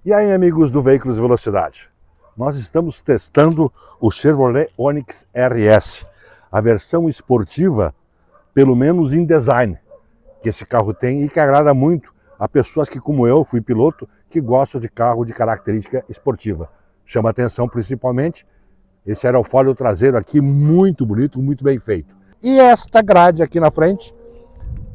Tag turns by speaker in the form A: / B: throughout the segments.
A: E aí, amigos do Veículos de Velocidade? Nós estamos testando o Chevrolet Onix RS, a versão esportiva, pelo menos em design, que esse carro tem e que agrada muito a pessoas que, como eu, fui piloto, que gostam de carro de característica esportiva. Chama atenção principalmente esse aerofólio traseiro aqui, muito bonito, muito bem feito. E esta grade aqui na frente,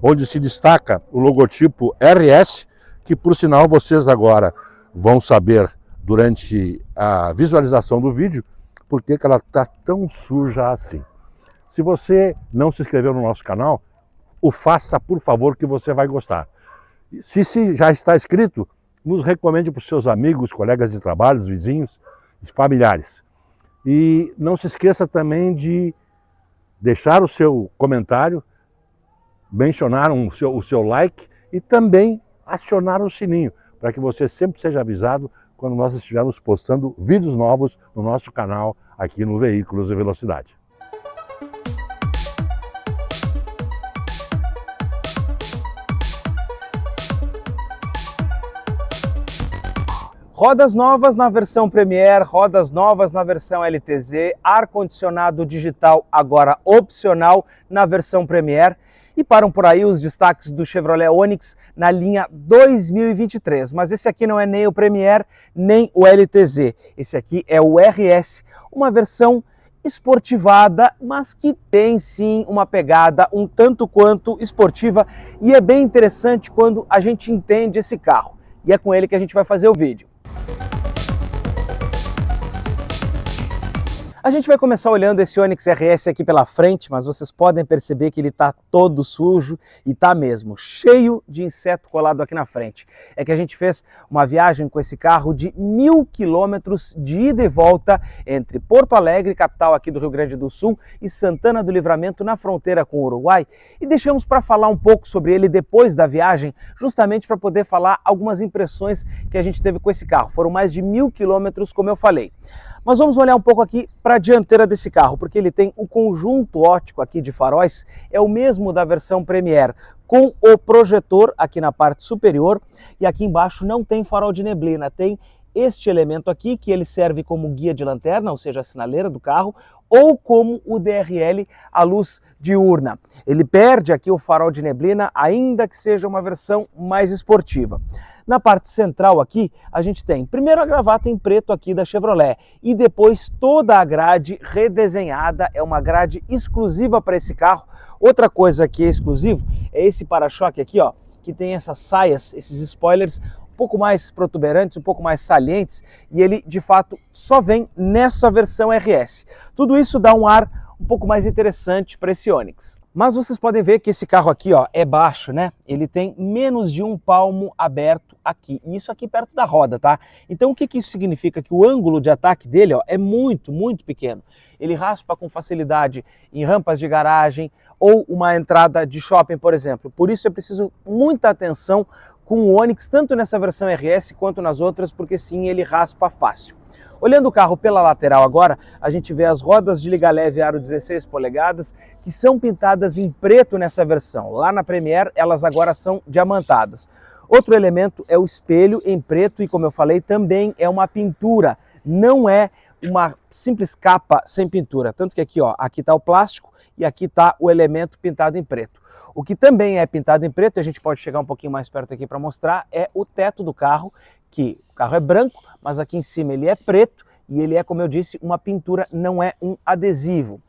A: onde se destaca o logotipo RS, que por sinal vocês agora vão saber durante a visualização do vídeo porque ela está tão suja assim. Se você não se inscreveu no nosso canal, o faça por favor, que você vai gostar. Se já está inscrito, nos recomende para os seus amigos, colegas de trabalho, vizinhos, familiares. E não se esqueça também de deixar o seu comentário, mencionar o seu like e também acionar o sininho, para que você sempre seja avisado quando nós estivermos postando vídeos novos no nosso canal aqui no Veículos de Velocidade.
B: Rodas novas na versão Premier, rodas novas na versão LTZ, ar-condicionado digital agora opcional na versão Premier. E param por aí os destaques do Chevrolet Onix na linha 2023. Mas esse aqui não é nem o Premier, nem o LTZ. Esse aqui é o RS, uma versão esportivada, mas que tem sim uma pegada um tanto quanto esportiva. E é bem interessante quando a gente entende esse carro. E é com ele que a gente vai fazer o vídeo. A gente vai começar olhando esse Onix RS aqui pela frente, mas vocês podem perceber que ele está todo sujo e está mesmo, cheio de inseto colado aqui na frente. É que a gente fez uma viagem com esse carro de 1000 quilômetros de ida e volta entre Porto Alegre, capital aqui do Rio Grande do Sul, e Santana do Livramento, na fronteira com o Uruguai, e deixamos para falar um pouco sobre ele depois da viagem, justamente para poder falar algumas impressões que a gente teve com esse carro. Foram mais de 1000 quilômetros, como eu falei. Mas vamos olhar um pouco aqui para a dianteira desse carro, porque ele tem o conjunto óptico aqui de faróis, é o mesmo da versão Premier, com o projetor aqui na parte superior, e aqui embaixo não tem farol de neblina, tem este elemento aqui, que ele serve como guia de lanterna, ou seja, a sinaleira do carro, ou como o DRL, a luz diurna. Ele perde aqui o farol de neblina, ainda que seja uma versão mais esportiva. Na parte central aqui, a gente tem primeiro a gravata em preto aqui da Chevrolet e depois toda a grade redesenhada, é uma grade exclusiva para esse carro. Outra coisa que é exclusivo é esse para-choque aqui, ó, que tem essas saias, esses spoilers um pouco mais protuberantes, um pouco mais salientes, e ele de fato só vem nessa versão RS. Tudo isso dá um ar um pouco mais interessante para esse Onix. Mas vocês podem ver que esse carro aqui, ó, é baixo, né? Ele tem menos de 1 palmo aberto aqui, e isso aqui perto da roda, tá? Então o que isso significa? Que o ângulo de ataque dele, ó, é muito, muito pequeno. Ele raspa com facilidade em rampas de garagem ou uma entrada de shopping, por exemplo. Por isso é preciso muita atenção com o Onix, tanto nessa versão RS quanto nas outras, porque sim, ele raspa fácil. Olhando o carro pela lateral agora, a gente vê as rodas de liga leve aro 16 polegadas, que são pintadas em preto nessa versão. Lá na Premier, elas agora são diamantadas. Outro elemento é o espelho em preto e, como eu falei, também é uma pintura. Não é uma simples capa sem pintura. Tanto que aqui, ó, aqui está o plástico e aqui está o elemento pintado em preto. O que também é pintado em preto, a gente pode chegar um pouquinho mais perto aqui para mostrar, é o teto do carro, que o carro é branco, mas aqui em cima ele é preto e ele é, como eu disse, uma pintura, não é um adesivo.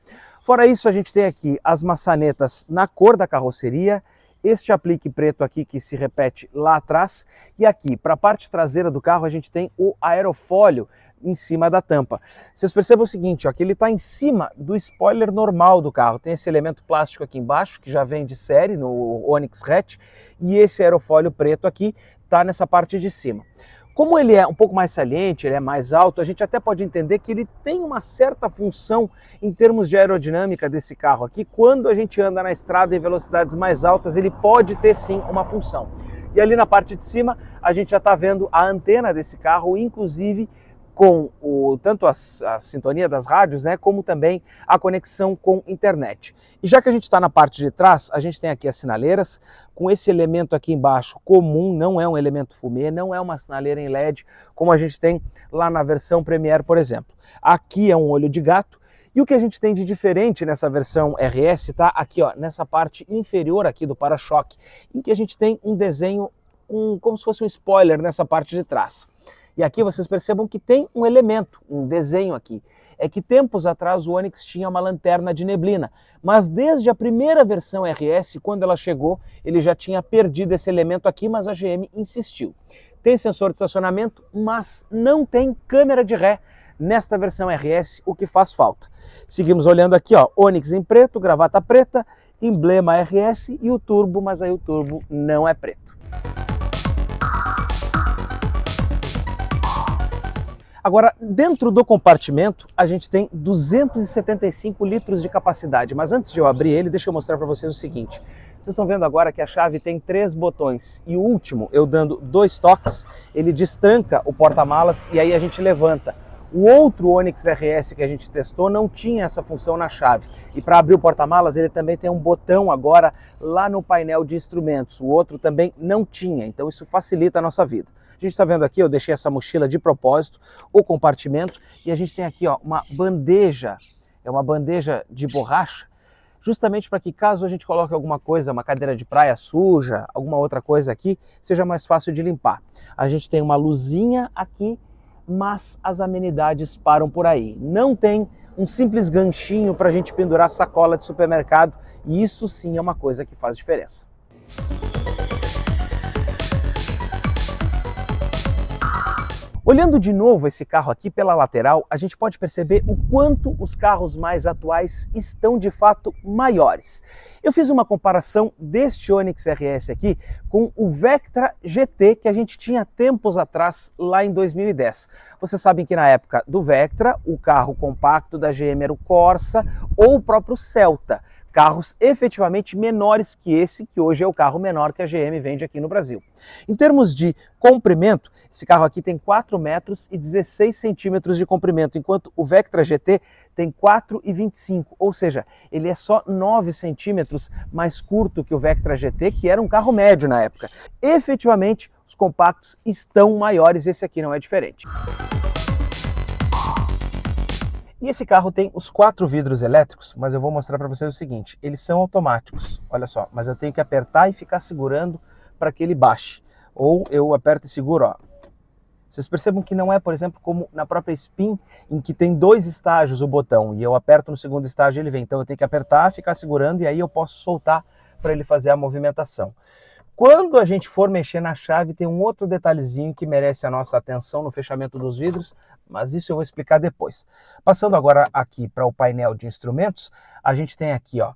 B: Fora isso, a gente tem aqui as maçanetas na cor da carroceria, este aplique preto aqui que se repete lá atrás, e aqui para a parte traseira do carro a gente tem o aerofólio em cima da tampa. Vocês percebem o seguinte, ó, que ele está em cima do spoiler normal do carro. Tem esse elemento plástico aqui embaixo, que já vem de série no Onix Hatch, e esse aerofólio preto aqui está nessa parte de cima. Como ele é um pouco mais saliente, ele é mais alto, a gente até pode entender que ele tem uma certa função em termos de aerodinâmica desse carro aqui. Quando a gente anda na estrada em velocidades mais altas, ele pode ter sim uma função. E ali na parte de cima, a gente já está vendo a antena desse carro, inclusive com tanto a sintonia das rádios, né, como também a conexão com internet. E já que a gente está na parte de trás, a gente tem aqui as sinaleiras, com esse elemento aqui embaixo comum, não é um elemento fumê, não é uma sinaleira em LED, como a gente tem lá na versão Premier, por exemplo. Aqui é um olho de gato, e o que a gente tem de diferente nessa versão RS está aqui, ó, nessa parte inferior aqui do para-choque, em que a gente tem um desenho, como se fosse um spoiler nessa parte de trás. E aqui vocês percebam que tem um elemento, um desenho aqui. É que tempos atrás o Onix tinha uma lanterna de neblina, mas desde a primeira versão RS, quando ela chegou, ele já tinha perdido esse elemento aqui, mas a GM insistiu. Tem sensor de estacionamento, mas não tem câmera de ré nesta versão RS, o que faz falta. Seguimos olhando aqui, ó, Onix em preto, gravata preta, emblema RS e o turbo, mas aí o turbo não é preto. Agora, dentro do compartimento, a gente tem 275 litros de capacidade, mas antes de eu abrir ele, deixa eu mostrar para vocês o seguinte. Vocês estão vendo agora que a chave tem 3 botões e o último, eu dando 2 toques, ele destranca o porta-malas e aí a gente levanta. O outro Onix RS que a gente testou não tinha essa função na chave. E para abrir o porta-malas ele também tem um botão agora lá no painel de instrumentos. O outro também não tinha, então isso facilita a nossa vida. A gente está vendo aqui, eu deixei essa mochila de propósito, o compartimento, e a gente tem aqui, ó, uma bandeja, é uma bandeja de borracha, justamente para que caso a gente coloque alguma coisa, uma cadeira de praia suja, alguma outra coisa aqui, seja mais fácil de limpar. A gente tem uma luzinha aqui, mas as amenidades param por aí. Não tem um simples ganchinho para a gente pendurar sacola de supermercado, e isso sim é uma coisa que faz diferença. Olhando de novo esse carro aqui pela lateral, a gente pode perceber o quanto os carros mais atuais estão de fato maiores. Eu fiz uma comparação deste Onix RS aqui com o Vectra GT que a gente tinha tempos atrás, lá em 2010. Vocês sabem que na época do Vectra, o carro compacto da GM era o Corsa ou o próprio Celta. Carros efetivamente menores que esse, que hoje é o carro menor que a GM vende aqui no Brasil. Em termos de comprimento, esse carro aqui tem 4 metros e 16 centímetros de comprimento, enquanto o Vectra GT tem 4,25, ou seja, ele é só 9 centímetros mais curto que o Vectra GT, que era um carro médio na época. Efetivamente, os compactos estão maiores, esse aqui não é diferente. E esse carro tem os 4 vidros elétricos, mas eu vou mostrar para vocês o seguinte, eles são automáticos, olha só, mas eu tenho que apertar e ficar segurando para que ele baixe, ou eu aperto e seguro, ó. Vocês percebam que não é, por exemplo, como na própria Spin, em que tem 2 estágios o botão, e eu aperto no segundo estágio e ele vem, então eu tenho que apertar, ficar segurando, e aí eu posso soltar para ele fazer a movimentação. Quando a gente for mexer na chave, tem um outro detalhezinho que merece a nossa atenção no fechamento dos vidros, mas isso eu vou explicar depois. Passando agora aqui para o painel de instrumentos, a gente tem aqui, ó,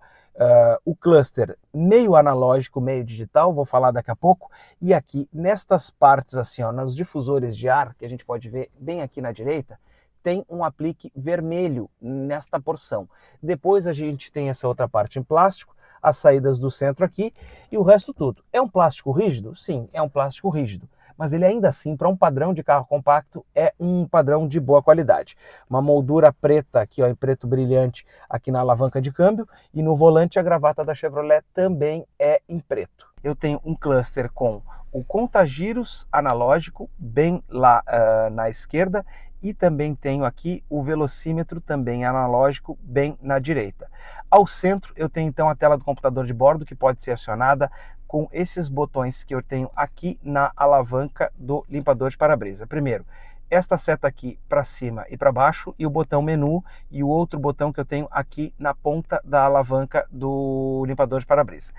B: o cluster meio analógico, meio digital, vou falar daqui a pouco, e aqui nestas partes assim, ó, nos difusores de ar, que a gente pode ver bem aqui na direita, tem um aplique vermelho nesta porção. Depois a gente tem essa outra parte em plástico, as saídas do centro aqui e o resto tudo. É um plástico rígido? Sim, é um plástico rígido, mas ele ainda assim, para um padrão de carro compacto, é um padrão de boa qualidade. Uma moldura preta aqui, ó, em preto brilhante, aqui na alavanca de câmbio, e no volante a gravata da Chevrolet também é em preto. Eu tenho um cluster com o contagiros analógico, bem lá na esquerda, e também tenho aqui o velocímetro também analógico bem na direita. Ao centro eu tenho então a tela do computador de bordo que pode ser acionada com esses botões que eu tenho aqui na alavanca do limpador de para-brisa. Primeiro, esta seta aqui para cima e para baixo e o botão menu e o outro botão que eu tenho aqui na ponta da alavanca do limpador de para-brisa.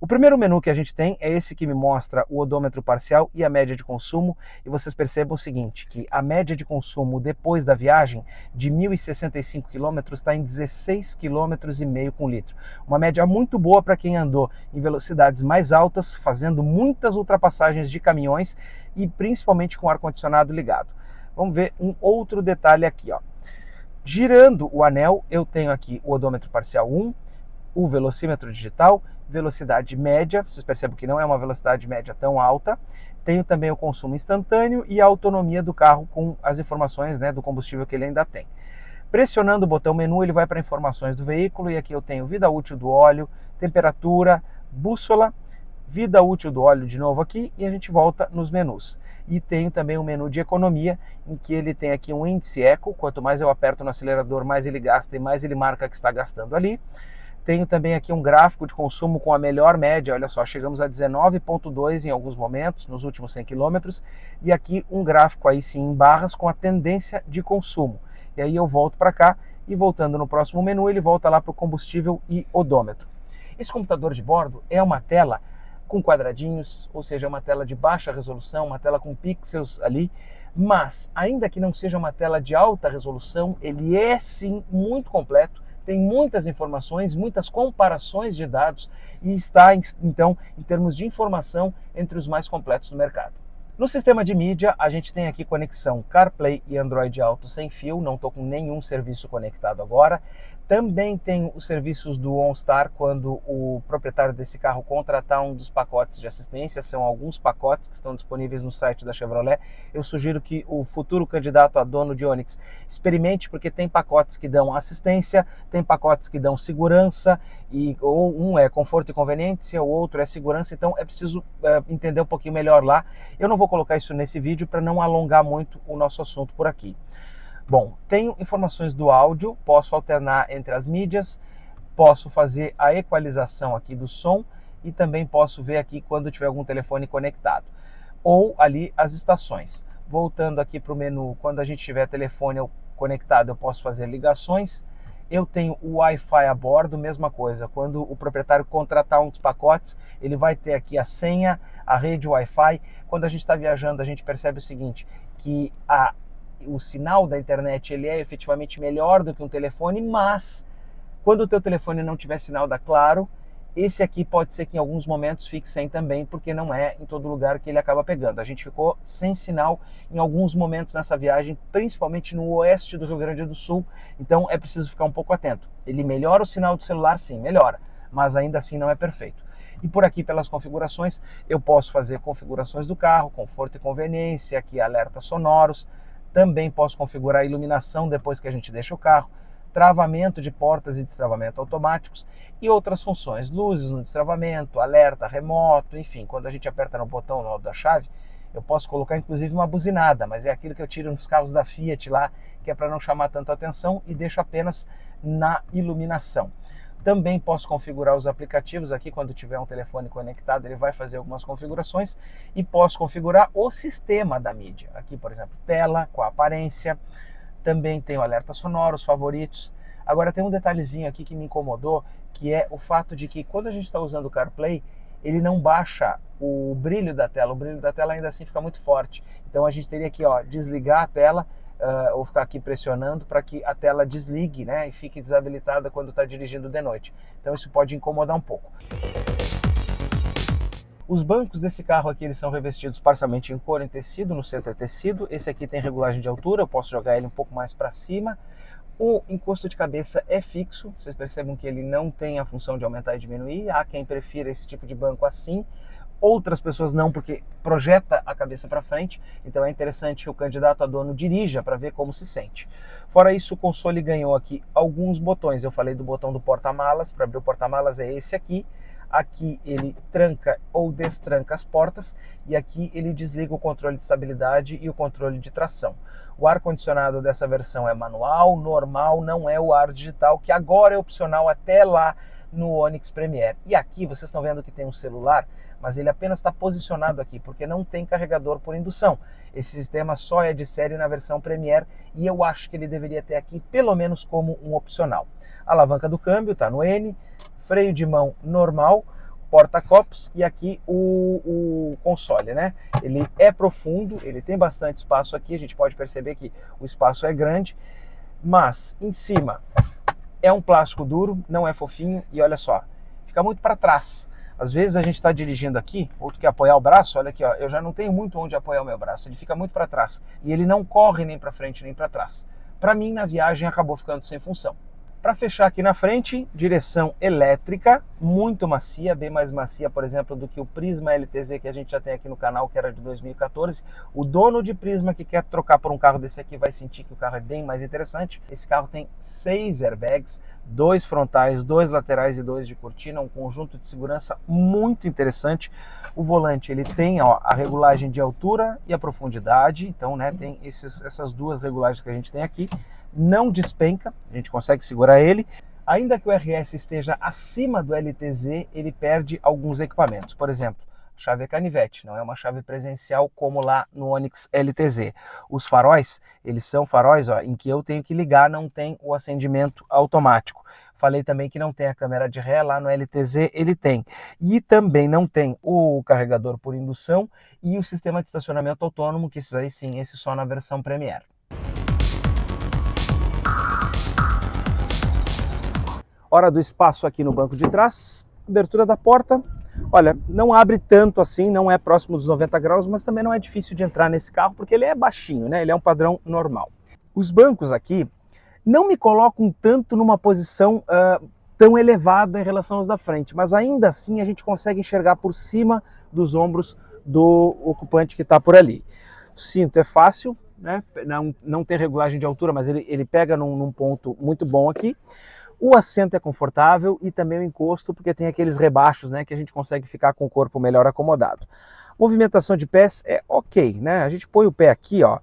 B: O primeiro menu que a gente tem é esse que me mostra o odômetro parcial e a média de consumo, e vocês percebam o seguinte, que a média de consumo depois da viagem de 1.065 km está em 16,5 km com litro. Uma média muito boa para quem andou em velocidades mais altas, fazendo muitas ultrapassagens de caminhões e principalmente com ar-condicionado ligado. Vamos ver um outro detalhe aqui, ó. Girando o anel, eu tenho aqui o odômetro parcial 1, o velocímetro digital, velocidade média, vocês percebem que não é uma velocidade média tão alta, Tenho também o consumo instantâneo e a autonomia do carro com as informações, né, do combustível que ele ainda tem. Pressionando o botão menu, ele vai para informações do veículo e aqui eu tenho vida útil do óleo, temperatura, bússola, vida útil do óleo de novo aqui e a gente volta nos menus. E tenho também um menu de economia, em que ele tem aqui um índice eco, quanto mais eu aperto no acelerador, mais ele gasta e mais ele marca que está gastando ali. Tenho também aqui um gráfico de consumo com a melhor média, olha só, chegamos a 19,2 em alguns momentos, nos últimos 100 km, e aqui um gráfico aí sim em barras com a tendência de consumo. E aí eu volto para cá e voltando no próximo menu, ele volta lá para o combustível e odômetro. Esse computador de bordo é uma tela com quadradinhos, ou seja, uma tela de baixa resolução, uma tela com pixels ali, mas ainda que não seja uma tela de alta resolução, ele é sim muito completo, tem muitas informações, muitas comparações de dados e está, então, em termos de informação, entre os mais completos do mercado. No sistema de mídia, a gente tem aqui conexão CarPlay e Android Auto sem fio, não estou com nenhum serviço conectado agora. Também tem os serviços do OnStar quando o proprietário desse carro contratar um dos pacotes de assistência, são alguns pacotes que estão disponíveis no site da Chevrolet. Eu sugiro que o futuro candidato a dono de Onix experimente, porque tem pacotes que dão assistência, tem pacotes que dão segurança, ou um é conforto e conveniência, o outro é segurança, então é preciso entender um pouquinho melhor lá. Eu não vou colocar isso nesse vídeo para não alongar muito o nosso assunto por aqui. Bom, tenho informações do áudio, posso alternar entre as mídias, posso fazer a equalização aqui do som e também posso ver aqui quando tiver algum telefone conectado. Ou ali as estações. Voltando aqui para o menu, quando a gente tiver telefone conectado, eu posso fazer ligações. Eu tenho o Wi-Fi a bordo, mesma coisa. Quando o proprietário contratar um dos pacotes, ele vai ter aqui a senha, a rede Wi-Fi. Quando a gente está viajando, a gente percebe o seguinte, que o sinal da internet ele é efetivamente melhor do que um telefone, mas quando o teu telefone não tiver sinal da Claro, esse aqui pode ser que em alguns momentos fique sem também, porque não é em todo lugar que ele acaba pegando. A gente ficou sem sinal em alguns momentos nessa viagem, principalmente no oeste do Rio Grande do Sul, então é preciso ficar um pouco atento. Ele melhora o sinal do celular? Sim, melhora, mas ainda assim não é perfeito. E por aqui, pelas configurações, eu posso fazer configurações do carro, conforto e conveniência, aqui alertas sonoros. Também posso configurar a iluminação depois que a gente deixa o carro, travamento de portas e destravamento automáticos e outras funções, luzes no destravamento, alerta remoto, enfim, quando a gente aperta no botão da chave, eu posso colocar inclusive uma buzinada, mas é aquilo que eu tiro nos carros da Fiat lá, que é para não chamar tanta atenção e deixo apenas na iluminação. Também posso configurar os aplicativos aqui, quando tiver um telefone conectado, ele vai fazer algumas configurações e posso configurar o sistema da mídia. Aqui, por exemplo, tela com a aparência, também tem o alerta sonoro, os favoritos. Agora tem um detalhezinho aqui que me incomodou, que é o fato de que quando a gente está usando o CarPlay, ele não baixa o brilho da tela ainda assim fica muito forte. Então a gente teria que desligar a tela, ou ficar aqui pressionando para que a tela desligue, né, e fique desabilitada quando está dirigindo de noite. Então isso pode incomodar um pouco. Os bancos desse carro aqui eles são revestidos parcialmente em couro, em tecido, no centro é tecido. Esse aqui tem regulagem de altura, eu posso jogar ele um pouco mais para cima. O encosto de cabeça é fixo, vocês percebam que ele não tem a função de aumentar e diminuir. Há quem prefira esse tipo de banco assim. Outras pessoas não, porque projeta a cabeça para frente, então é interessante que o candidato a dono dirija para ver como se sente. Fora isso, o console ganhou aqui alguns botões. Eu falei do botão do porta-malas, para abrir o porta-malas é esse aqui. Aqui ele tranca ou destranca as portas e aqui ele desliga o controle de estabilidade e o controle de tração. O ar-condicionado dessa versão é manual, normal, não é o ar digital, que agora é opcional até lá no Onix Premier. E aqui vocês estão vendo que tem um celular, mas ele apenas está posicionado aqui, porque não tem carregador por indução. Esse sistema só é de série na versão Premier e eu acho que ele deveria ter aqui pelo menos como um opcional. A alavanca do câmbio está no N, freio de mão normal, porta-copos e aqui o console, né? Ele é profundo, ele tem bastante espaço aqui, a gente pode perceber que o espaço é grande, mas em cima é um plástico duro, não é fofinho e olha só, fica muito para trás. Às vezes a gente está dirigindo aqui, ou tu quer apoiar o braço, olha aqui, ó, eu já não tenho muito onde apoiar o meu braço, ele fica muito para trás e ele não corre nem para frente nem para trás. Para mim, na viagem, acabou ficando sem função. Para fechar aqui na frente, direção elétrica, muito macia, bem mais macia, por exemplo, do que o Prisma LTZ que a gente já tem aqui no canal, que era de 2014. O dono de Prisma que quer trocar por um carro desse aqui vai sentir que o carro é bem mais interessante. Esse carro tem 6 airbags, 2 frontais, 2 laterais e 2 de cortina, um conjunto de segurança muito interessante. O volante ele tem a regulagem de altura e a profundidade, então né, tem essas duas regulagens que a gente tem aqui. Não despenca, a gente consegue segurar ele. Ainda que o RS esteja acima do LTZ, ele perde alguns equipamentos. Por exemplo, a chave é canivete, não é uma chave presencial como lá no Onix LTZ. Os faróis, eles são faróis em que eu tenho que ligar, não tem o acendimento automático. Falei também que não tem a câmera de ré, lá no LTZ ele tem. E também não tem o carregador por indução e o sistema de estacionamento autônomo, que esses aí sim, esse só na versão Premier. Hora do espaço aqui no banco de trás, abertura da porta, olha, não abre tanto assim, não é próximo dos 90 graus, mas também não é difícil de entrar nesse carro, porque ele é baixinho, né? Ele é um padrão normal. Os bancos aqui não me colocam tanto numa posição tão elevada em relação aos da frente, mas ainda assim a gente consegue enxergar por cima dos ombros do ocupante que está por ali. O cinto é fácil, né? Não tem regulagem de altura, mas ele pega num ponto muito bom aqui. O assento é confortável e também o encosto, porque tem aqueles rebaixos, né, que a gente consegue ficar com o corpo melhor acomodado. Movimentação de pés é ok, né? A gente põe o pé aqui, ó,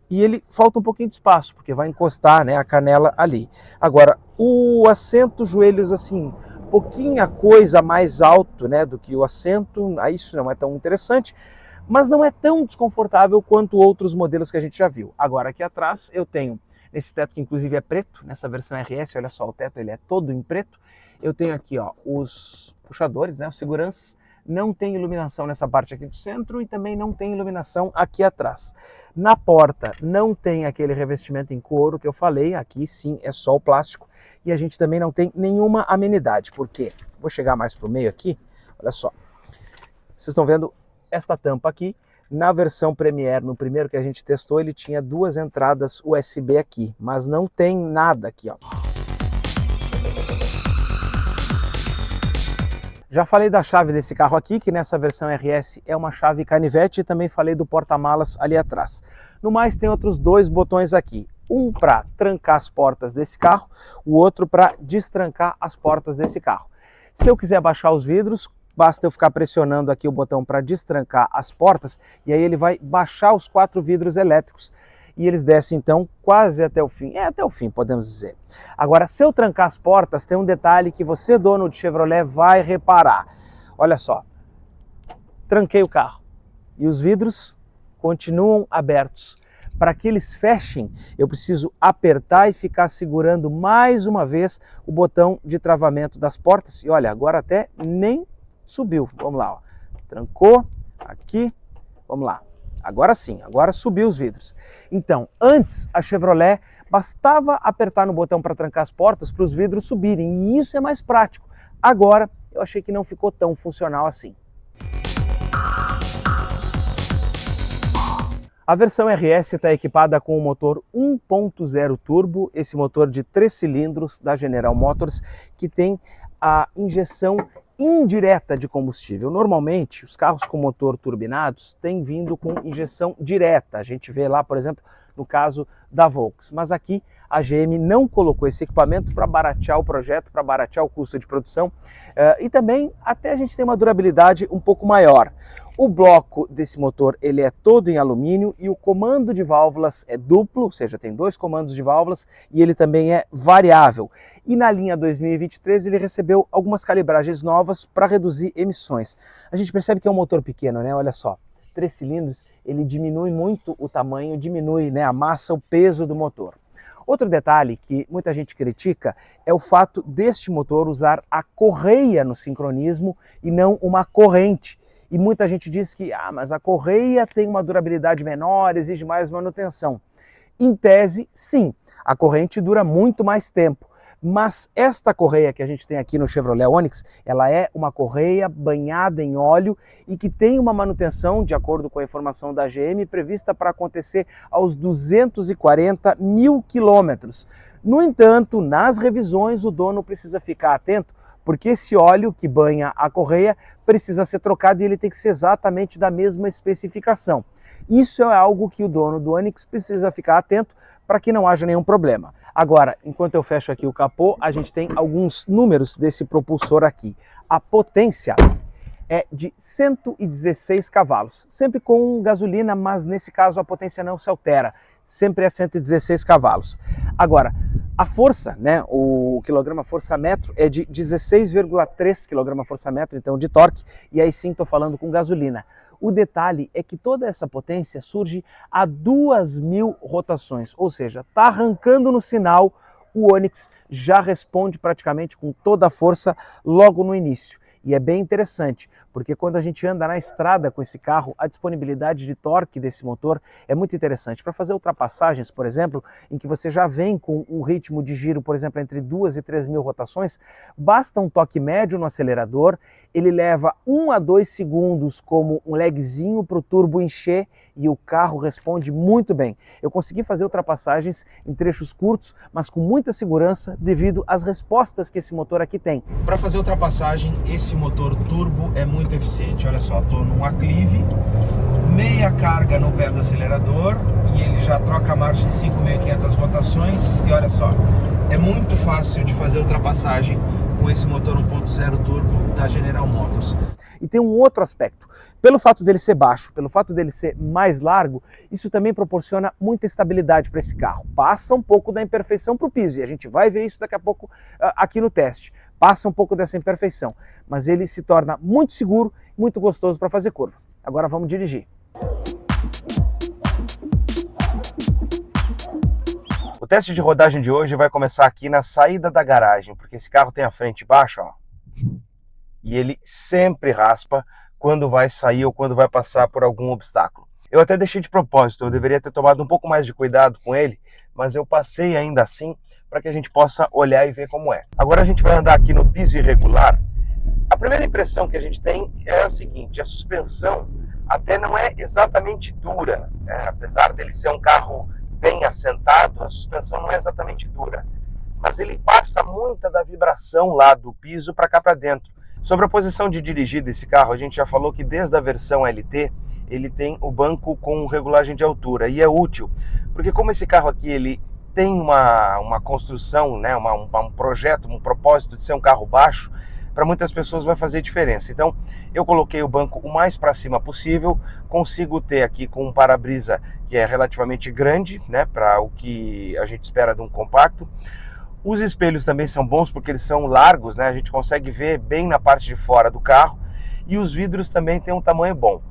B: e ele falta um pouquinho de espaço, porque vai encostar, né, a canela ali. Agora, o assento, joelhos assim, pouquinha coisa mais alto, né, do que o assento, isso não é tão interessante, mas não é tão desconfortável quanto outros modelos que a gente já viu. Agora, aqui atrás eu tenho esse teto que inclusive é preto, nessa versão RS, olha só, o teto ele é todo em preto. Eu tenho aqui ó, os puxadores, né, os seguranças, não tem iluminação nessa parte aqui do centro e também não tem iluminação aqui atrás. Na porta não tem aquele revestimento em couro que eu falei, aqui sim é só o plástico. E a gente também não tem nenhuma amenidade, porque, vou chegar mais para o meio aqui, olha só. Vocês estão vendo esta tampa aqui. Na versão Premier, no primeiro que a gente testou, ele tinha 2 entradas USB aqui, mas não tem nada aqui, ó. Já falei da chave desse carro aqui, que nessa versão RS é uma chave canivete, e também falei do porta-malas ali atrás. No mais, tem outros 2 botões aqui. Um para trancar as portas desse carro, o outro para destrancar as portas desse carro. Se eu quiser baixar os vidros, basta eu ficar pressionando aqui o botão para destrancar as portas e aí ele vai baixar os 4 vidros elétricos e eles descem então quase até o fim, até o fim podemos dizer. Agora, se eu trancar as portas, tem um detalhe que você, dono de Chevrolet, vai reparar. Olha só, tranquei o carro e os vidros continuam abertos. Para que eles fechem, eu preciso apertar e ficar segurando mais uma vez o botão de travamento das portas e olha, agora até nem subiu, vamos lá, ó. Trancou, aqui, vamos lá, agora sim, agora subiu os vidros. Então, antes a Chevrolet bastava apertar no botão para trancar as portas para os vidros subirem, e isso é mais prático. Agora, eu achei que não ficou tão funcional assim. A versão RS está equipada com o motor 1.0 turbo, esse motor de 3 cilindros da General Motors, que tem a injeção indireta de combustível. Normalmente, os carros com motor turbinados têm vindo com injeção direta. A gente vê lá, por exemplo, no caso da Volks. Mas aqui a GM não colocou esse equipamento para baratear o projeto, para baratear o custo de produção e também até a gente tem uma durabilidade um pouco maior. O bloco desse motor ele é todo em alumínio e o comando de válvulas é duplo, ou seja, tem 2 comandos de válvulas e ele também é variável. E na linha 2023 ele recebeu algumas calibragens novas para reduzir emissões. A gente percebe que é um motor pequeno, né? Olha só, 3 cilindros, ele diminui muito o tamanho, diminui, né, a massa, o peso do motor. Outro detalhe que muita gente critica é o fato deste motor usar a correia no sincronismo e não uma corrente. E muita gente diz que mas a correia tem uma durabilidade menor, exige mais manutenção. Em tese, sim, a corrente dura muito mais tempo, Mas esta correia que a gente tem aqui no Chevrolet Onix, ela é uma correia banhada em óleo e que tem uma manutenção, de acordo com a informação da GM, prevista para acontecer aos 240 mil quilômetros. No entanto, nas revisões o dono precisa ficar atento, porque esse óleo que banha a correia precisa ser trocado e ele tem que ser exatamente da mesma especificação. Isso é algo que o dono do Onix precisa ficar atento para que não haja nenhum problema. Agora, enquanto eu fecho aqui o capô, a gente tem alguns números desse propulsor aqui. A potência é de 116 cavalos, sempre com gasolina, mas nesse caso a potência não se altera, sempre é 116 cavalos. Agora, a força, né, o quilograma-força-metro é de 16,3 kgfm, então de torque, e aí sim estou falando com gasolina. O detalhe é que toda essa potência surge a 2.000 rotações, ou seja, está arrancando no sinal, o Onix já responde praticamente com toda a força logo no início. E é bem interessante, porque quando a gente anda na estrada com esse carro, a disponibilidade de torque desse motor é muito interessante. Para fazer ultrapassagens, por exemplo, em que você já vem com um ritmo de giro, por exemplo, entre 2.000 e 3.000 rotações, basta um toque médio no acelerador, ele leva 1 a 2 segundos como um lagzinho para o turbo encher e o carro responde muito bem. Eu consegui fazer ultrapassagens em trechos curtos, mas com muita segurança devido às respostas que esse motor aqui tem. Para fazer ultrapassagem, esse motor turbo é muito eficiente. Olha só, estou num aclive, meia carga no pé do acelerador e ele já troca a marcha em 5.500 rotações. E olha só, é muito fácil de fazer ultrapassagem com esse motor 1.0 turbo da General Motors. E tem um outro aspecto. Pelo fato dele ser baixo, pelo fato dele ser mais largo, isso também proporciona muita estabilidade para esse carro. Passa um pouco da imperfeição para o piso, e a gente vai ver isso daqui a pouco aqui no teste. Passa um pouco dessa imperfeição, mas ele se torna muito seguro, muito gostoso para fazer curva. Agora vamos dirigir. O teste de rodagem de hoje vai começar aqui na saída da garagem, porque esse carro tem a frente baixa, ó, e ele sempre raspa quando vai sair ou quando vai passar por algum obstáculo. Eu até deixei de propósito, eu deveria ter tomado um pouco mais de cuidado com ele, mas eu passei ainda assim para que a gente possa olhar e ver como é. Agora a gente vai andar aqui no piso irregular. A primeira impressão que a gente tem é a seguinte: a suspensão até não é exatamente dura, né? Apesar dele ser um carro bem assentado, a suspensão não é exatamente dura, mas ele passa muita da vibração lá do piso para cá para dentro. Sobre a posição de dirigir desse carro, a gente já falou que desde a versão LT ele tem o banco com regulagem de altura, e é útil, porque como esse carro aqui ele tem uma construção, né, um projeto, um propósito de ser um carro baixo, para muitas pessoas vai fazer diferença. Então eu coloquei o banco o mais para cima possível, consigo ter aqui com um para-brisa que é relativamente grande, né, para o que a gente espera de um compacto. Os espelhos também são bons porque eles são largos, né, a gente consegue ver bem na parte de fora do carro, e os vidros também têm um tamanho bom.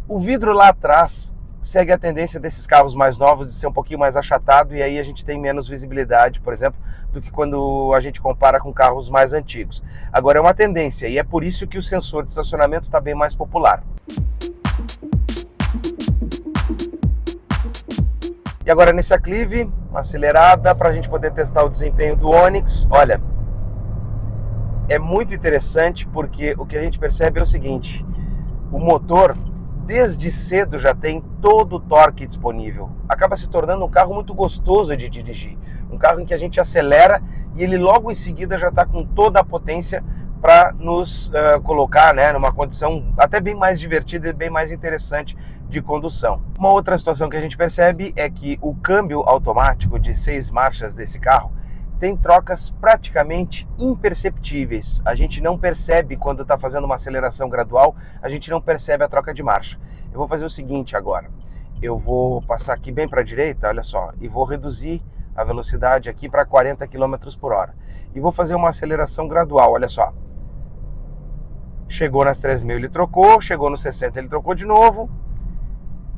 B: O vidro lá atrás segue a tendência desses carros mais novos de ser um pouquinho mais achatado, e aí a gente tem menos visibilidade, por exemplo, do que quando a gente compara com carros mais antigos. Agora é uma tendência, e é por isso que o sensor de estacionamento está bem mais popular. E agora nesse aclive, uma acelerada para a gente poder testar o desempenho do Onix. Olha, é muito interessante porque o que a gente percebe é o seguinte: o motor desde cedo já tem todo o torque disponível. Acaba se tornando um carro muito gostoso de dirigir. Um carro em que a gente acelera e ele logo em seguida já está com toda a potência para nos colocar, né, numa condição até bem mais divertida e bem mais interessante de condução. Uma outra situação que a gente percebe é que o câmbio automático de 6 marchas desse carro tem trocas praticamente imperceptíveis. A gente não percebe quando está fazendo uma aceleração gradual, a gente não percebe a troca de marcha. Eu vou fazer o seguinte agora, eu vou passar aqui bem para a direita, olha só, e vou reduzir a velocidade aqui para 40 km por hora. E vou fazer uma aceleração gradual, olha só. Chegou nas 3.000 ele trocou, chegou nos 60 ele trocou de novo.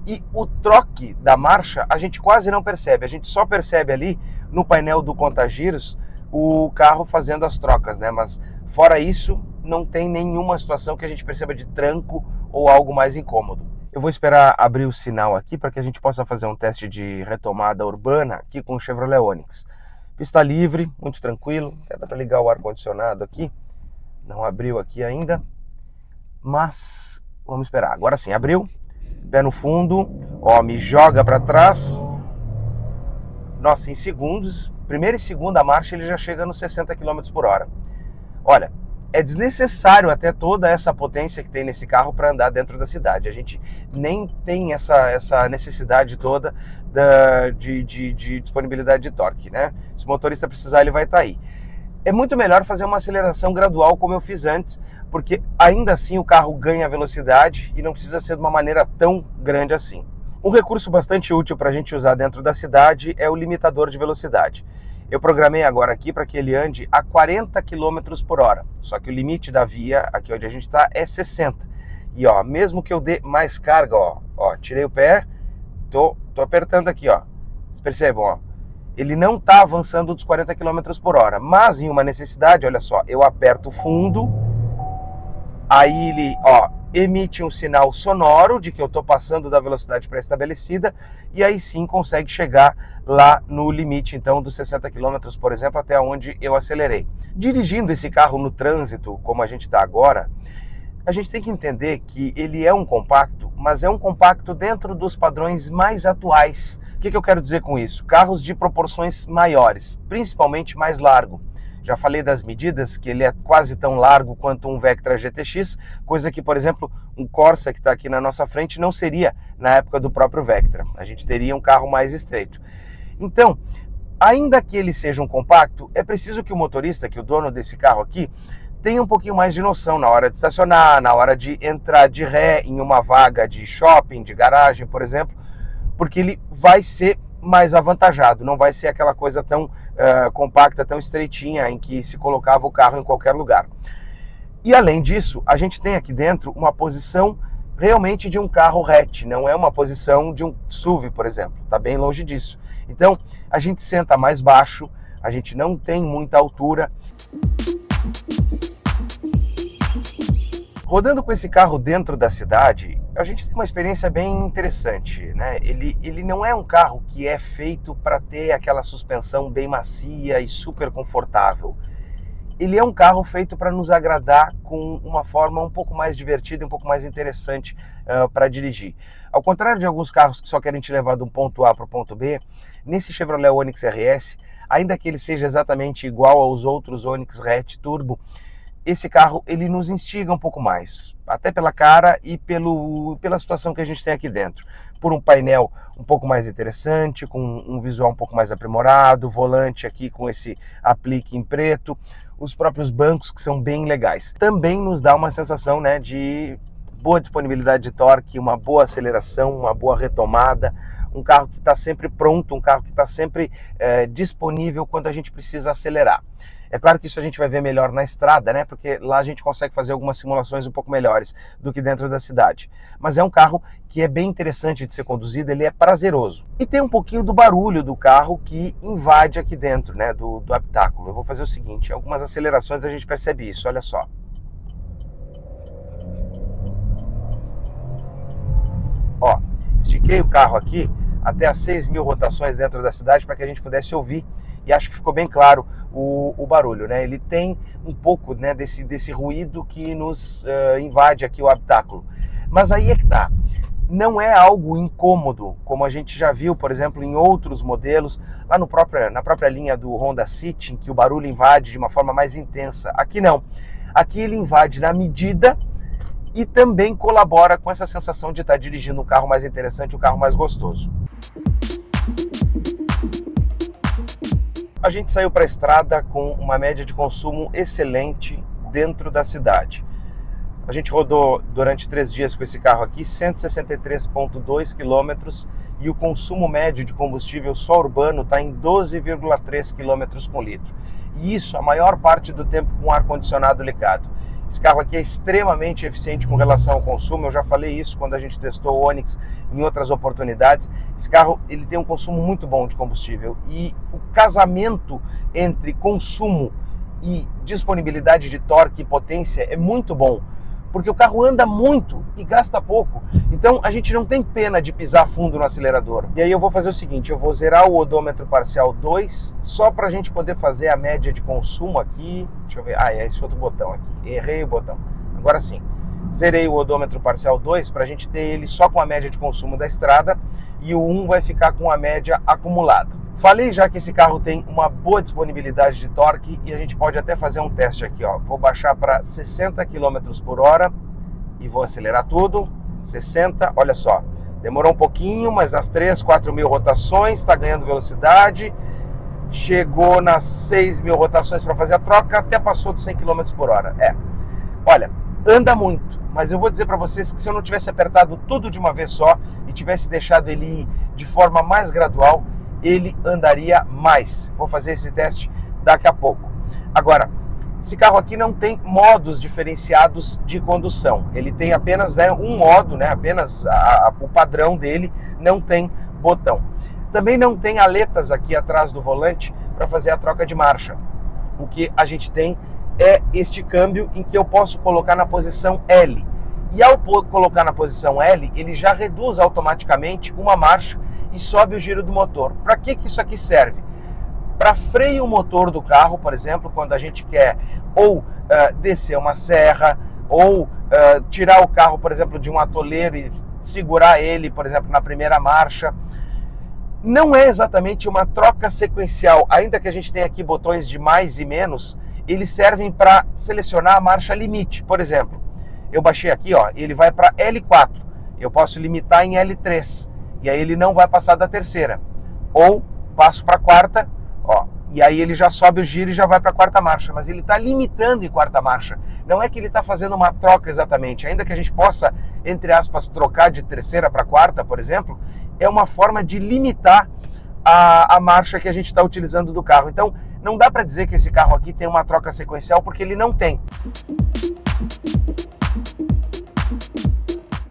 B: E o troque da marcha a gente quase não percebe, a gente só percebe ali no painel do contagiros o carro fazendo as trocas, né? Mas fora isso, não tem nenhuma situação que a gente perceba de tranco ou algo mais incômodo. Eu vou esperar abrir o sinal aqui para que a gente possa fazer um teste de retomada urbana aqui com o Chevrolet Onix.
C: Pista livre, muito tranquilo. Até dá para ligar o ar-condicionado aqui. Não abriu aqui ainda, mas vamos esperar. Agora sim, abriu. Pé no fundo, ó, me joga para trás. Nossa, em segundos, primeira e segunda marcha ele já chega nos 60 km por hora. Olha, é desnecessário até toda essa potência que tem nesse carro para andar dentro da cidade. A gente nem tem essa necessidade toda de disponibilidade de torque, né? Se o motorista precisar, ele vai estar aí. É muito melhor fazer uma aceleração gradual como eu fiz antes, porque ainda assim o carro ganha velocidade e não precisa ser de uma maneira tão grande assim. Um recurso bastante útil para a gente usar dentro da cidade é o limitador de velocidade. Eu programei agora aqui para que ele ande a 40 km por hora, só que o limite da via, aqui onde a gente está, é 60. E ó, mesmo que eu dê mais carga, ó, tirei o pé, tô apertando aqui, ó. Vocês percebam, ó. Ele não está avançando dos 40 km por hora, mas em uma necessidade, olha só, eu aperto o fundo, aí ele, ó, emite um sinal sonoro de que eu estou passando da velocidade pré-estabelecida e aí sim consegue chegar lá no limite, então, dos 60 km, por exemplo, até onde eu acelerei. Dirigindo esse carro no trânsito, como a gente está agora, a gente tem que entender que ele é um compacto, mas é um compacto dentro dos padrões mais atuais. O que eu quero dizer com isso? Carros de proporções maiores, principalmente mais largo. Já falei das medidas, que ele é quase tão largo quanto um Vectra GTX, coisa que, por exemplo, um Corsa que está aqui na nossa frente não seria na época do próprio Vectra. A gente teria um carro mais estreito. Então, ainda que ele seja um compacto, é preciso que o motorista, que o dono desse carro aqui, tenha um pouquinho mais de noção na hora de estacionar, na hora de entrar de ré em uma vaga de shopping, de garagem, por exemplo, porque ele vai ser mais avantajado, não vai ser aquela coisa tão compacta, tão estreitinha, em que se colocava o carro em qualquer lugar. E além disso, a gente tem aqui dentro uma posição realmente de um carro hatch, não é uma posição de um SUV, por exemplo, está bem longe disso. Então, a gente senta mais baixo, a gente não tem muita altura. Rodando com esse carro dentro da cidade, a gente tem uma experiência bem interessante, né? Ele não é um carro que é feito para ter aquela suspensão bem macia e super confortável. Ele é um carro feito para nos agradar com uma forma um pouco mais divertida e um pouco mais interessante para dirigir. Ao contrário de alguns carros que só querem te levar de um ponto A para o ponto B, nesse Chevrolet Onix RS, ainda que ele seja exatamente igual aos outros Onix Hatch Turbo, esse carro ele nos instiga um pouco mais, até pela cara e pela situação que a gente tem aqui dentro. Por um painel um pouco mais interessante, com um visual um pouco mais aprimorado, volante aqui com esse aplique em preto, os próprios bancos que são bem legais. Também nos dá uma sensação, né, de boa disponibilidade de torque, uma boa aceleração, uma boa retomada, um carro que está sempre pronto, um carro que está sempre disponível quando a gente precisa acelerar. É claro que isso a gente vai ver melhor na estrada, né? Porque lá a gente consegue fazer algumas simulações um pouco melhores do que dentro da cidade. Mas é um carro que é bem interessante de ser conduzido, ele é prazeroso. E tem um pouquinho do barulho do carro que invade aqui dentro, né? Do habitáculo. Eu vou fazer o seguinte, algumas acelerações a gente percebe isso, olha só. Ó, estiquei o carro aqui até as 6.000 rotações dentro da cidade para que a gente pudesse ouvir, e acho que ficou bem claro o barulho, né? Ele tem um pouco, né, desse ruído que nos invade aqui o habitáculo. Mas aí é que tá, não é algo incômodo, como a gente já viu, por exemplo, em outros modelos, lá na própria linha do Honda City, em que o barulho invade de uma forma mais intensa. Aqui não, aqui ele invade na medida e também colabora com essa sensação de estar dirigindo um carro mais interessante, um carro mais gostoso. A gente saiu para a estrada com uma média de consumo excelente dentro da cidade. A gente rodou durante 3 dias com esse carro aqui 163,2 km e o consumo médio de combustível só urbano está em 12,3 km por litro. E isso a maior parte do tempo com ar-condicionado ligado. Esse carro aqui é extremamente eficiente com relação ao consumo, eu já falei isso quando a gente testou o Onix em outras oportunidades. Esse carro ele tem um consumo muito bom de combustível e o casamento entre consumo e disponibilidade de torque e potência é muito bom, porque o carro anda muito e gasta pouco. Então a gente não tem pena de pisar fundo no acelerador. E aí eu vou fazer o seguinte, eu vou zerar o odômetro parcial 2, só para a gente poder fazer a média de consumo aqui. Deixa eu ver, é esse outro botão aqui, errei o botão. Agora sim, zerei o odômetro parcial 2 para a gente ter ele só com a média de consumo da estrada e o 1 vai ficar com a média acumulada. Falei já que esse carro tem uma boa disponibilidade de torque e a gente pode até fazer um teste aqui, ó. Vou baixar para 60 km por hora e vou acelerar tudo. 60, olha só, demorou um pouquinho, mas nas 3, 4 mil rotações está ganhando velocidade. Chegou nas 6 mil rotações para fazer a troca, até passou dos 100 km por hora. Olha, anda muito, mas eu vou dizer para vocês que se eu não tivesse apertado tudo de uma vez só e tivesse deixado ele ir de forma mais gradual, ele andaria mais. Vou fazer esse teste daqui a pouco. Agora, esse carro aqui não tem modos diferenciados de condução. Ele tem apenas um modo, apenas o padrão dele, não tem botão. Também não tem aletas aqui atrás do volante para fazer a troca de marcha. O que a gente tem é este câmbio em que eu posso colocar na posição L. E ao colocar na posição L, ele já reduz automaticamente uma marcha e sobe o giro do motor. Para que isso aqui serve? Para freio o motor do carro, por exemplo, quando a gente quer ou descer uma serra, ou tirar o carro, por exemplo, de um atoleiro e segurar ele, por exemplo, na primeira marcha. Não é exatamente uma troca sequencial, ainda que a gente tenha aqui botões de mais e menos, eles servem para selecionar a marcha limite. Por exemplo, eu baixei aqui, ó, ele vai para L4, eu posso limitar em L3, e aí ele não vai passar da terceira. Ou passo para a quarta, ó, e aí ele já sobe o giro e já vai para a quarta marcha, mas ele está limitando em quarta marcha. Não é que ele está fazendo uma troca exatamente, ainda que a gente possa, entre aspas, trocar de terceira para quarta, por exemplo, é uma forma de limitar a marcha que a gente está utilizando do carro. Então, não dá para dizer que esse carro aqui tem uma troca sequencial, porque ele não tem.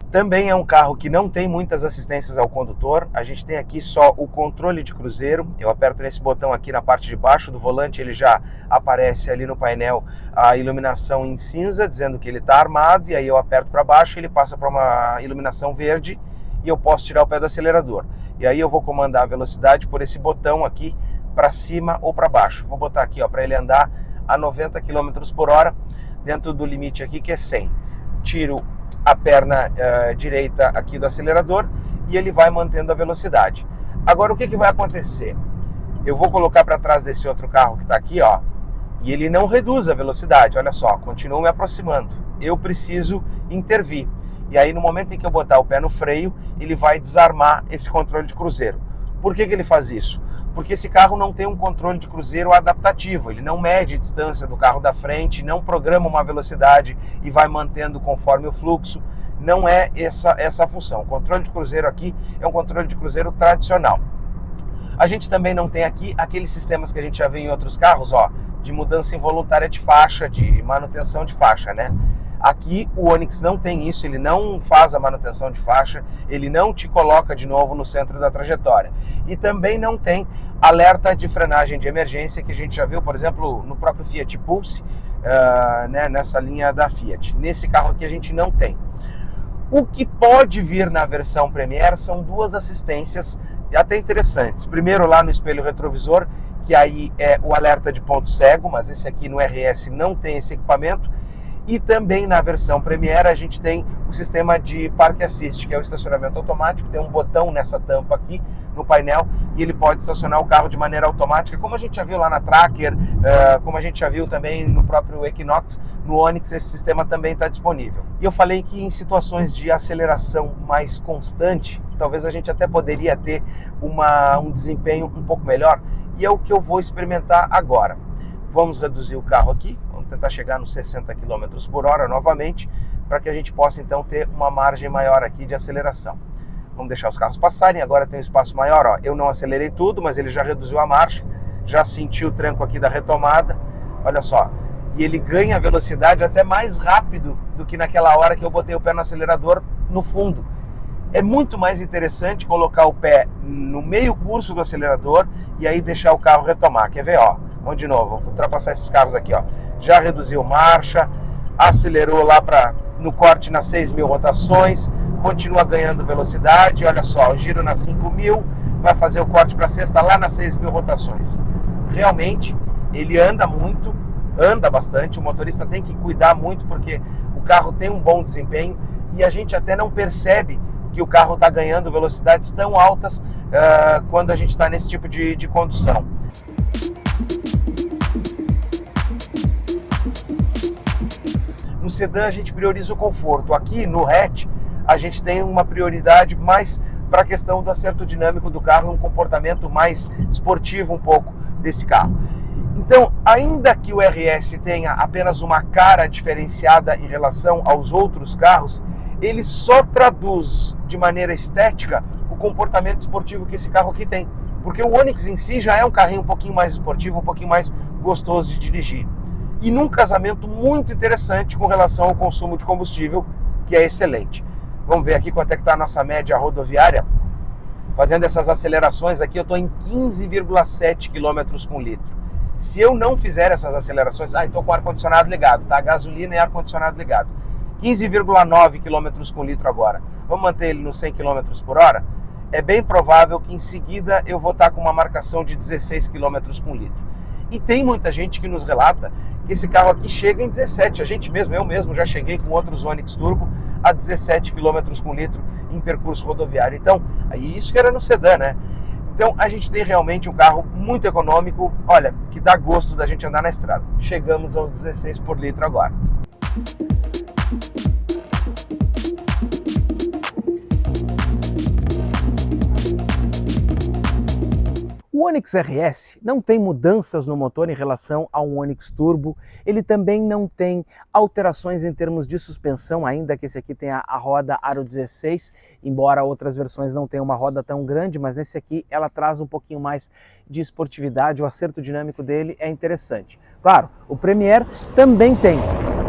C: Também é um carro que não tem muitas assistências ao condutor. A gente tem aqui só o controle de cruzeiro. Eu aperto nesse botão aqui na parte de baixo do volante, ele já aparece ali no painel a iluminação em cinza, dizendo que ele está armado, e aí eu aperto para baixo, ele passa para uma iluminação verde e eu posso tirar o pé do acelerador. E aí eu vou comandar a velocidade por esse botão aqui, para cima ou para baixo. Vou botar aqui para ele andar a 90 km por hora, dentro do limite aqui que é 100. Tiro a perna direita aqui do acelerador e ele vai mantendo a velocidade. Agora o que vai acontecer? Eu vou colocar para trás desse outro carro que está aqui, ó, e ele não reduz a velocidade, olha só, continua me aproximando. Eu preciso intervir. E aí no momento em que eu botar o pé no freio, ele vai desarmar esse controle de cruzeiro. Por que ele faz isso? Porque esse carro não tem um controle de cruzeiro adaptativo, ele não mede a distância do carro da frente, não programa uma velocidade e vai mantendo conforme o fluxo, não é essa a função. O controle de cruzeiro aqui é um controle de cruzeiro tradicional. A gente também não tem aqui aqueles sistemas que a gente já vê em outros carros, ó, de mudança involuntária de faixa, de manutenção de faixa, né? Aqui o Onix não tem isso, ele não faz a manutenção de faixa, ele não te coloca de novo no centro da trajetória. E também não tem alerta de frenagem de emergência, que a gente já viu, por exemplo, no próprio Fiat Pulse, nessa linha da Fiat. Nesse carro aqui a gente não tem. O que pode vir na versão Premier são duas assistências até interessantes. Primeiro lá no espelho retrovisor, que aí é o alerta de ponto cego, mas esse aqui no RS não tem esse equipamento. E também na versão Premier a gente tem o sistema de Park Assist, que é o estacionamento automático. Tem um botão nessa tampa aqui no painel e ele pode estacionar o carro de maneira automática, como a gente já viu lá na Tracker, como a gente já viu também no próprio Equinox. No Onix esse sistema também está disponível. E eu falei que em situações de aceleração mais constante, talvez a gente até poderia ter um desempenho um pouco melhor, e é o que eu vou experimentar agora. Vamos reduzir o carro aqui, vamos tentar chegar nos 60 km por hora novamente, para que a gente possa então ter uma margem maior aqui de aceleração. Vamos deixar os carros passarem, agora tem um espaço maior, ó. Eu não acelerei tudo, mas ele já reduziu a marcha, já senti o tranco aqui da retomada, olha só. E ele ganha velocidade até mais rápido do que naquela hora que eu botei o pé no acelerador no fundo. É muito mais interessante colocar o pé no meio curso do acelerador e aí deixar o carro retomar. Quer ver, ó? Vamos de novo, vou ultrapassar esses carros aqui, ó. Já reduziu marcha, acelerou lá para no corte nas 6.000 rotações, continua ganhando velocidade, olha só, o giro nas 5.000, vai fazer o corte para a sexta lá nas 6.000 rotações. Realmente, ele anda muito, anda bastante, o motorista tem que cuidar muito porque o carro tem um bom desempenho e a gente até não percebe que o carro está ganhando velocidades tão altas quando a gente está nesse tipo de condução. No sedã a gente prioriza o conforto. Aqui no hatch a gente tem uma prioridade mais para a questão do acerto dinâmico do carro, um comportamento mais esportivo um pouco desse carro. Então, ainda que o RS tenha apenas uma cara diferenciada em relação aos outros carros, ele só traduz de maneira estética o comportamento esportivo que esse carro aqui tem. Porque o Onix em si já é um carrinho um pouquinho mais esportivo, um pouquinho mais gostoso de dirigir. E num casamento muito interessante com relação ao consumo de combustível, que é excelente. Vamos ver aqui quanto é que está a nossa média rodoviária. Fazendo essas acelerações aqui, eu estou em 15,7 km por litro. Se eu não fizer essas acelerações, estou com o ar-condicionado ligado, tá? Gasolina e ar-condicionado ligado. 15,9 km por litro agora. Vamos manter ele nos 100 km por hora? É bem provável que em seguida eu vou estar com uma marcação de 16 km por litro. E tem muita gente que nos relata que esse carro aqui chega em 17. Eu mesmo já cheguei com outros Onix Turbo a 17 km por litro em percurso rodoviário. Então, isso que era no sedã, né? Então, a gente tem realmente um carro muito econômico, olha, que dá gosto da gente andar na estrada. Chegamos aos 16 por litro agora.
B: O Onix RS não tem mudanças no motor em relação ao Onix Turbo, ele também não tem alterações em termos de suspensão, ainda que esse aqui tenha a roda Aro 16, embora outras versões não tenham uma roda tão grande, mas nesse aqui ela traz um pouquinho mais de esportividade, o acerto dinâmico dele é interessante. Claro, o Premier também tem.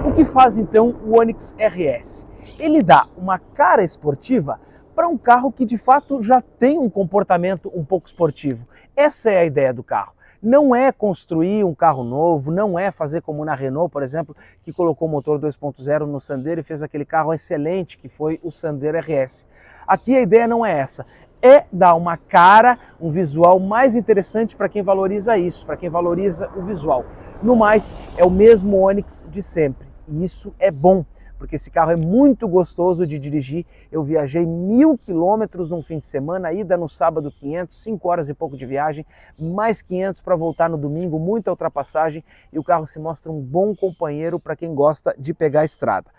B: O que faz então o Onix RS? Ele dá uma cara esportiva para um carro que de fato já tem um comportamento um pouco esportivo. Essa é a ideia do carro. Não é construir um carro novo, não é fazer como na Renault, por exemplo, que colocou o motor 2.0 no Sandero e fez aquele carro excelente que foi o Sandero RS. Aqui a ideia não é essa, é dar uma cara, um visual mais interessante para quem valoriza isso, para quem valoriza o visual. No mais, é o mesmo Onix de sempre e isso é bom, porque esse carro é muito gostoso de dirigir. Eu viajei 1.000 quilômetros num fim de semana, ida no sábado 500, 5 horas e pouco de viagem, mais 500 para voltar no domingo, muita ultrapassagem, e o carro se mostra um bom companheiro para quem gosta de pegar a estrada.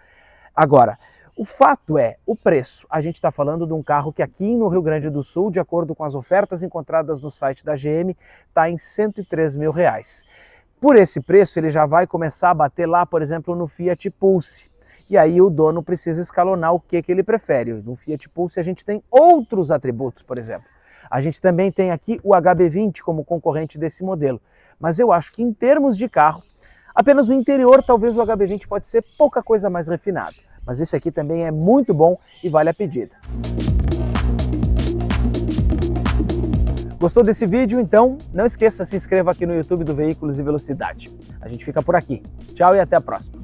B: Agora, o fato é, o preço. A gente está falando de um carro que aqui no Rio Grande do Sul, de acordo com as ofertas encontradas no site da GM, está em R$103 mil. Por esse preço, ele já vai começar a bater lá, por exemplo, no Fiat Pulse. E aí o dono precisa escalonar o que ele prefere. No Fiat Pulse a gente tem outros atributos, por exemplo. A gente também tem aqui o HB20 como concorrente desse modelo. Mas eu acho que em termos de carro, apenas o interior, talvez o HB20 pode ser pouca coisa mais refinado. Mas esse aqui também é muito bom e vale a pedida. Gostou desse vídeo? Então não esqueça, se inscreva aqui no YouTube do Veículos e Velocidade. A gente fica por aqui. Tchau e até a próxima.